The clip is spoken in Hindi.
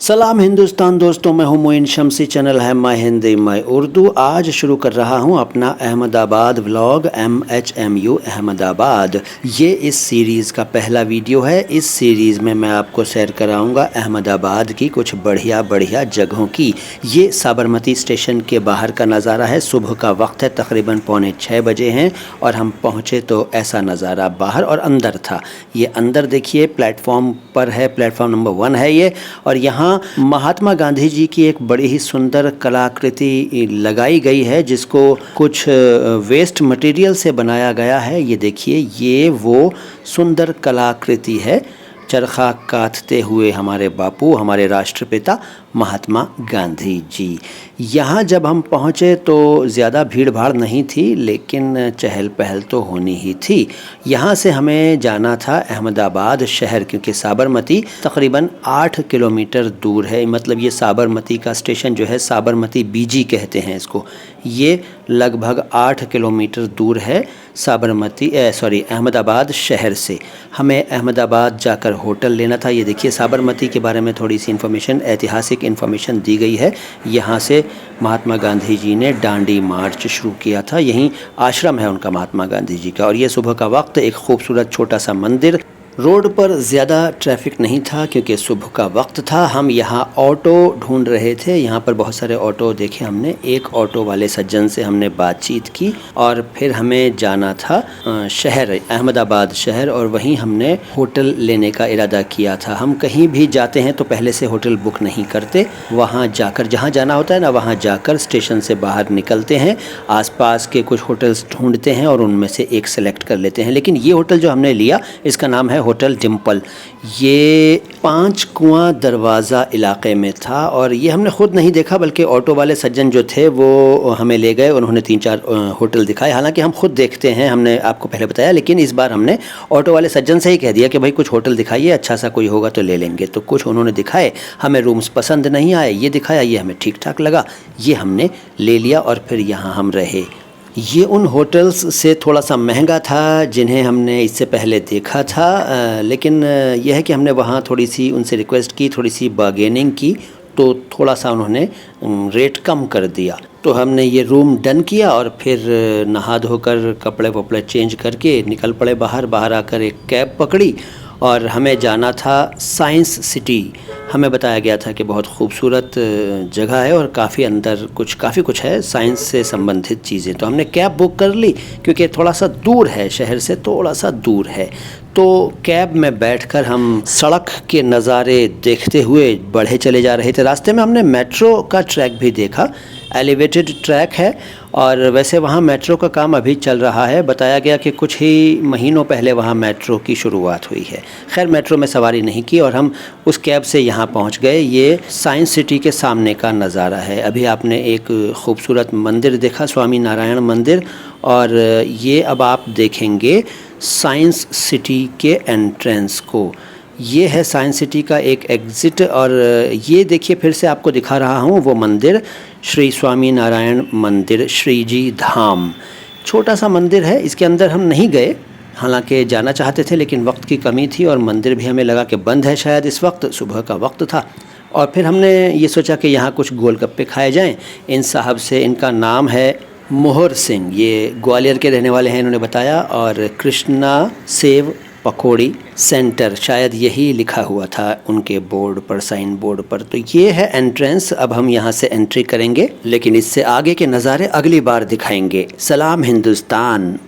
सलाम हिंदुस्तान दोस्तों, मैं हूं मोइन शम्सी। चैनल है माय हिंदी माय उर्दू। आज शुरू कर रहा हूं अपना अहमदाबाद व्लॉग MHMU अहमदाबाद। ये इस सीरीज़ का पहला वीडियो है। इस सीरीज़ में मैं आपको सैर कराऊंगा अहमदाबाद की कुछ बढ़िया बढ़िया जगहों की। ये साबरमती स्टेशन के बाहर का नज़ारा है। सुबह का वक्त है, तकरीबन 5:45 बजे हैं और हम पहुँचे तो ऐसा नज़ारा बाहर और अंदर था। ये अंदर देखिए, प्लेटफॉर्म पर है, प्लेटफॉर्म नंबर 1 है ये। और यहाँ महात्मा गांधी जी की एक बड़ी ही सुंदर कलाकृति लगाई गई है, जिसको कुछ वेस्ट मटेरियल से बनाया गया है। ये देखिए, ये वो सुंदर कलाकृति है। चरखा काटते हुए हमारे बापू, हमारे राष्ट्रपिता महात्मा गांधी जी। यहाँ जब हम पहुँचे तो ज़्यादा भीड़ भाड़ नहीं थी, लेकिन चहल पहल तो होनी ही थी। यहाँ से हमें जाना था अहमदाबाद शहर, क्योंकि साबरमती तकरीबन 8 किलोमीटर दूर है। मतलब ये साबरमती का स्टेशन जो है, साबरमती BG कहते हैं इसको, ये लगभग 8 किलोमीटर दूर है अहमदाबाद शहर से। हमें अहमदाबाद जाकर होटल लेना था। ये देखिए, साबरमती के बारे में थोड़ी सी इन्फॉर्मेशन, ऐतिहासिक इन्फॉर्मेशन दी गई है। यहाँ से महात्मा गांधी जी ने डांडी मार्च शुरू किया था। यहीं आश्रम है उनका, महात्मा गांधी जी का। और ये सुबह का वक्त, एक खूबसूरत छोटा सा मंदिर। रोड पर ज़्यादा ट्रैफिक नहीं था क्योंकि सुबह का वक्त था। हम यहाँ ऑटो ढूंढ रहे थे। यहाँ पर बहुत सारे ऑटो देखे हमने। एक ऑटो वाले सज्जन से हमने बातचीत की और फिर हमें जाना था शहर, अहमदाबाद शहर, और वहीं हमने होटल लेने का इरादा किया था। हम कहीं भी जाते हैं तो पहले से होटल बुक नहीं करते। वहाँ जाकर, जहाँ जाना होता है ना, वहाँ जाकर स्टेशन से बाहर निकलते हैं, आसपास के कुछ होटल्स ढूंढते हैं और उनमें से एक सेलेक्ट कर लेते हैं। लेकिन ये होटल जो हमने लिया, इसका नाम है होटल डिम्पल। ये 5 कुआं दरवाज़ा इलाके में था और ये हमने खुद नहीं देखा, बल्कि ऑटो वाले सज्जन जो थे वो हमें ले गए। उन्होंने 3-4 होटल दिखाए। हालांकि हम खुद देखते हैं, हमने आपको पहले बताया, लेकिन इस बार हमने ऑटो वाले सज्जन से ही कह दिया कि भाई कुछ होटल दिखाइए, अच्छा सा कोई होगा तो ले लेंगे। तो कुछ उन्होंने दिखाए, हमें रूम्स पसंद नहीं आए। ये दिखाया, ये हमें ठीक ठाक लगा, ये हमने ले लिया और फिर यहाँ हम रहे। ये उन होटल्स से थोड़ा सा महंगा था जिन्हें हमने इससे पहले देखा था, लेकिन यह है कि हमने वहाँ थोड़ी सी उनसे रिक्वेस्ट की, थोड़ी सी बार्गेनिंग की, तो थोड़ा सा उन्होंने रेट कम कर दिया। तो हमने ये रूम डन किया और फिर नहा धोकर कपड़े वपड़े चेंज करके निकल पड़े बाहर। बाहर आकर एक कैब पकड़ी और हमें जाना था साइंस सिटी। हमें बताया गया था कि बहुत खूबसूरत जगह है और काफ़ी कुछ है साइंस से संबंधित चीज़ें। तो हमने कैब बुक कर ली क्योंकि थोड़ा सा दूर है, शहर से थोड़ा सा दूर है। तो कैब में बैठकर हम सड़क के नज़ारे देखते हुए बढ़े चले जा रहे थे। रास्ते में हमने मेट्रो का ट्रैक भी देखा, एलिवेटेड ट्रैक है, और वैसे वहाँ मेट्रो का काम अभी चल रहा है। बताया गया कि कुछ ही महीनों पहले वहाँ मेट्रो की शुरुआत हुई है। खैर, मेट्रो में सवारी नहीं की और हम उस कैब से यहाँ पहुँच गए। ये साइंस सिटी के सामने का नज़ारा है। अभी आपने एक खूबसूरत मंदिर देखा, स्वामी नारायण मंदिर, और ये अब आप देखेंगे साइंस सिटी के एंट्रेंस को। ये है साइंस सिटी का एक एग्ज़िट। और ये देखिए, फिर से आपको दिखा रहा हूँ वो मंदिर, श्री स्वामी नारायण मंदिर, श्री जी धाम। छोटा सा मंदिर है, इसके अंदर हम नहीं गए, हालांकि जाना चाहते थे लेकिन वक्त की कमी थी और मंदिर भी हमें लगा कि बंद है शायद इस वक्त, सुबह का वक्त था। और फिर हमने ये सोचा कि यहाँ कुछ गोलगप्पे खाए जाएँ। इन साहब से, इनका नाम है मोहर सिंह, ये ग्वालियर के रहने वाले हैं, इन्होंने बताया। और कृष्णा सेव पकौड़ी सेंटर, शायद यही लिखा हुआ था उनके बोर्ड पर, साइन बोर्ड पर। तो ये है एंट्रेंस। अब हम यहाँ से एंट्री करेंगे, लेकिन इससे आगे के नज़ारे अगली बार दिखाएंगे। सलाम हिंदुस्तान।